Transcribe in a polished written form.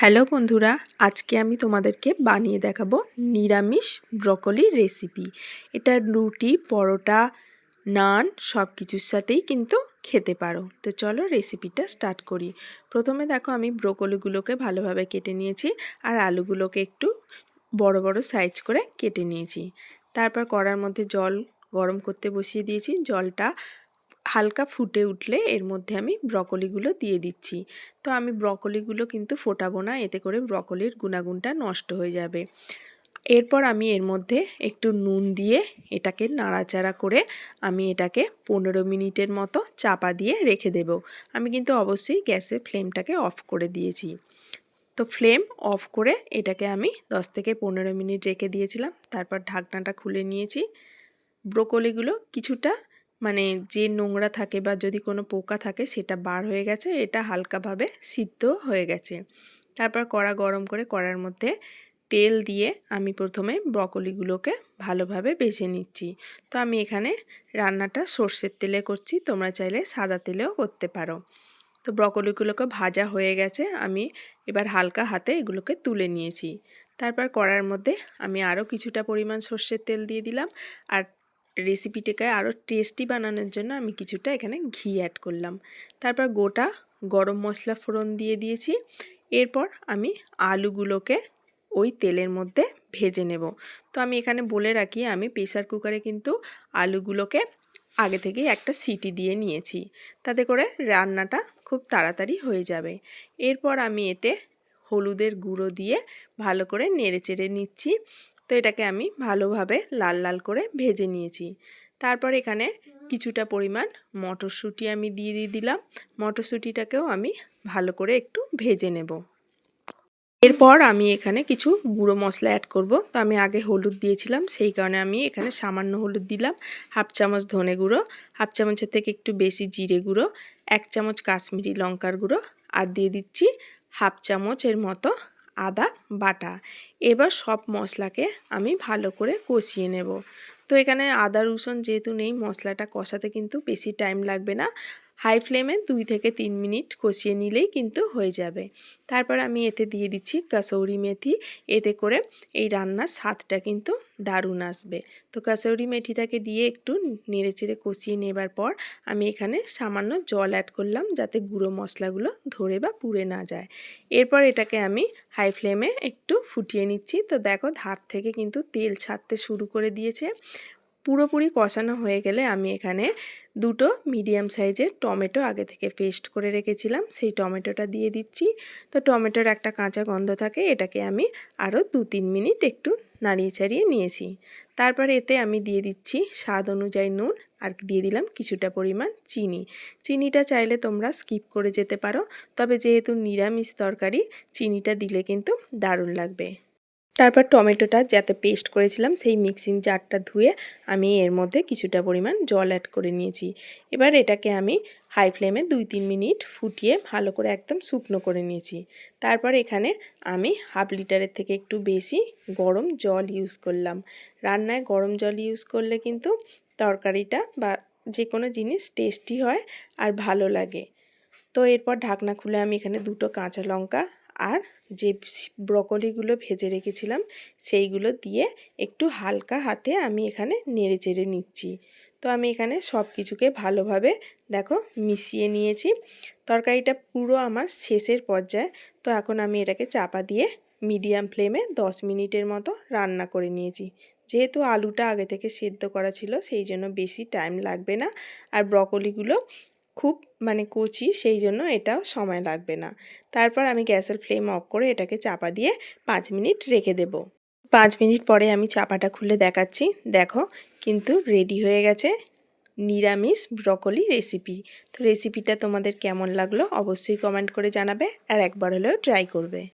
Hello বন্ধুরা, আজকে আমি তোমাদেরকে বানিয়ে দেখাবো নিরামিষ ব্রকলি রেসিপি। এটা রুটি, পরোটা, নান সব কিছুর সাথেই কিন্তু খেতে পারো। তো চলো রেসিপিটা স্টার্ট করি। প্রথমে দেখো আমি ব্রকলিগুলোকে ভালোভাবে কেটে নিয়েছি আর আলুগুলোকে একটু বড় বড় সাইজ করে কেটে নিয়েছি। তারপর কড়ার মধ্যে জল গরম করতে বসিয়ে দিয়েছি। জলটা হালকা ফুটে উঠলে এর মধ্যে আমি ব্রকলিগুলো দিয়ে দিচ্ছি। তো আমি ব্রকলিগুলো কিন্তু ফোটাবো না, এতে করে ব্রকলির গুণাগুণটা নষ্ট হয়ে যাবে। এরপর আমি এর মধ্যে একটু নুন দিয়ে এটাকে নাড়াচাড়া করে আমি এটাকে 15 মিনিটের মতো চাপা দিয়ে রেখে দেব। আমি কিন্তু অবশ্যই গ্যাসের ফ্লেমটাকে অফ করে দিয়েছি। তো ফ্লেম অফ করে এটাকে আমি 10 থেকে 15 মিনিট রেখে দিয়েছিলাম। তারপর ঢাকনাটা খুলে নিয়েছি। ব্রকলিগুলো কিছুটা যে নোংরা থাকে বা যদি কোনো পোকা থাকে সেটা বার হয়ে গেছে, এটা হালকাভাবে সিদ্ধ হয়ে গেছে। তারপর কড়া গরম করে কড়ার মধ্যে তেল দিয়ে আমি প্রথমে ব্রকলিগুলোকে ভালোভাবে ভেজে নিচ্ছি। তো আমি এখানে রান্নাটা সর্ষের তেলে করছি, তোমরা চাইলে সাদা তেলেও করতে পারো। তো ব্রকলিগুলোকে ভাজা হয়ে গেছে, আমি এবার হালকা হাতে এগুলোকে তুলে নিয়েছি। তারপর কড়ার মধ্যে আমি আরও কিছুটা পরিমাণ সর্ষের তেল দিয়ে দিলাম আর রেসিপিটাকে আরও টেস্টি বানানোর জন্য আমি কিছুটা এখানে ঘি অ্যাড করলাম। তারপর গোটা গরম মশলা ফোড়ন দিয়ে দিয়েছি। এরপর আমি আলুগুলোকে ওই তেলের মধ্যে ভেজে নেব। তো আমি এখানে বলে রাখি, আমি প্রেসার কুকারে কিন্তু আলুগুলোকে আগে থেকেই একটা সিটি দিয়ে নিয়েছি, তাতে করে রান্নাটা খুব তাড়াতাড়ি হয়ে যাবে। এরপর আমি এতে হলুদের গুঁড়ো দিয়ে ভালো করে নেড়েচেড়ে নিচ্ছি। তো এটাকে আমি ভালোভাবে লাল লাল করে ভেজে নিয়েছি। তারপর এখানে কিছুটা পরিমাণ মটরশুঁটি আমি দিয়ে দিলাম। মটরশুঁটিটাকেও আমি ভালো করে একটু ভেজে নেব। এরপর আমি এখানে কিছু গুঁড়ো মশলা অ্যাড করব। তো আমি আগে হলুদ দিয়েছিলাম, সেই কারণে আমি এখানে সামান্য হলুদ দিলাম। হাফ চামচ ধনে গুঁড়ো, হাফ চামচের থেকে একটু বেশি জিরে গুঁড়ো, 1 চামচ কাশ্মীরি লঙ্কার গুঁড়ো আর দিয়ে দিচ্ছি হাফ চামচের মতো আদা বাটা। এবার সব মশলাকে আমি ভালো করে কষিয়ে নেব। তো এখানে আদা রসুন যেহেতু নেই, মশলাটা কষাতে কিন্তু বেশি টাইম লাগবে না। হাই ফ্লেমে 2 থেকে 3 মিনিট কষিয়ে নিলেই কিন্তু হয়ে যাবে। তারপর আমি এতে দিয়ে দিচ্ছি কাসৌরি মেথি, এতে করে এই রান্নার স্বাদটা কিন্তু দারুণ আসবে। তো কাসৌরি মেথিটাকে দিয়ে একটু নেড়েচেড়ে কষিয়ে নেবার পর আমি এখানে সামান্য জল অ্যাড করলাম, যাতে গুঁড়ো মশলাগুলো ধরে বা পুড়ে না যায়। এরপর এটাকে আমি হাই ফ্লেমে একটু ফুটিয়ে নিচ্ছি। তো দেখো ধার থেকে কিন্তু তেল ছাড়তে শুরু করে দিয়েছে। পুরোপুরি কষানো হয়ে গেলে আমি এখানে 2টো মিডিয়াম সাইজের টমেটো আগে থেকে পেস্ট করে রেখেছিলাম, সেই টমেটোটা দিয়ে দিচ্ছি। তো টমেটোর একটা কাঁচা গন্ধ থাকে, এটাকে আমি আরও 2-3 মিনিট একটু নাড়িয়ে ছাড়িয়ে নিয়েছি। তারপর এতে আমি দিয়ে দিচ্ছি স্বাদ অনুযায়ী নুন আর দিয়ে দিলাম কিছুটা পরিমাণ চিনি। চিনিটা চাইলে তোমরা স্কিপ করে যেতে পারো, তবে যেহেতু নিরামিষ তরকারি চিনিটা দিলে কিন্তু দারুণ লাগবে। তারপর টমেটোটা যাতে পেস্ট করেছিলাম সেই মিক্সিং জারটা ধুয়ে আমি এর মধ্যে কিছুটা পরিমাণ জল অ্যাড করে নিয়েছি। এবার এটাকে আমি হাই ফ্লেমে 2-3 মিনিট ফুটিয়ে ভালো করে একদম শুকনো করে নিয়েছি। তারপর এখানে আমি হাফ লিটারের থেকে একটু বেশি গরম জল ইউজ করলাম। রান্নায় গরম জল ইউজ করলে কিন্তু তরকারিটা বা যে কোনো জিনিস টেস্টি হয় আর ভালো লাগে। তো এরপর ঢাকনা খুলে আমি এখানে 2টো কাঁচা লঙ্কা আর যে ব্রকলিগুলো ভেজে রেখেছিলাম সেইগুলো দিয়ে একটু হালকা হাতে আমি এখানে নেড়ে চেড়ে নিচ্ছি। তো আমি এখানে সব কিছুকে ভালোভাবে দেখো মিশিয়ে নিয়েছি। তরকারিটা পুরো আমার শেষের পর্যায়ে। তো এখন আমি এটাকে চাপা দিয়ে মিডিয়াম ফ্লেমে 10 মিনিটের মতো রান্না করে নিয়েছি। যেহেতু আলুটা আগে থেকে সেদ্ধ করা ছিল সেই জন্য বেশি টাইম লাগবে না, আর ব্রকলিগুলো খুব কচি, সেই জন্য এটাও সময় লাগবে না। তারপর আমি গ্যাসের ফ্লেম অফ করে এটাকে চাপা দিয়ে 5 মিনিট রেখে দেব। 5 মিনিট পরে আমি চাপাটা খুলে দেখাচ্ছি। দেখো কিন্তু রেডি হয়ে গেছে নিরামিষ ব্রকলি রেসিপি। তো রেসিপিটা তোমাদের কেমন লাগলো অবশ্যই কমেন্ট করে জানাবে আর একবার হলেও ট্রাই করবে।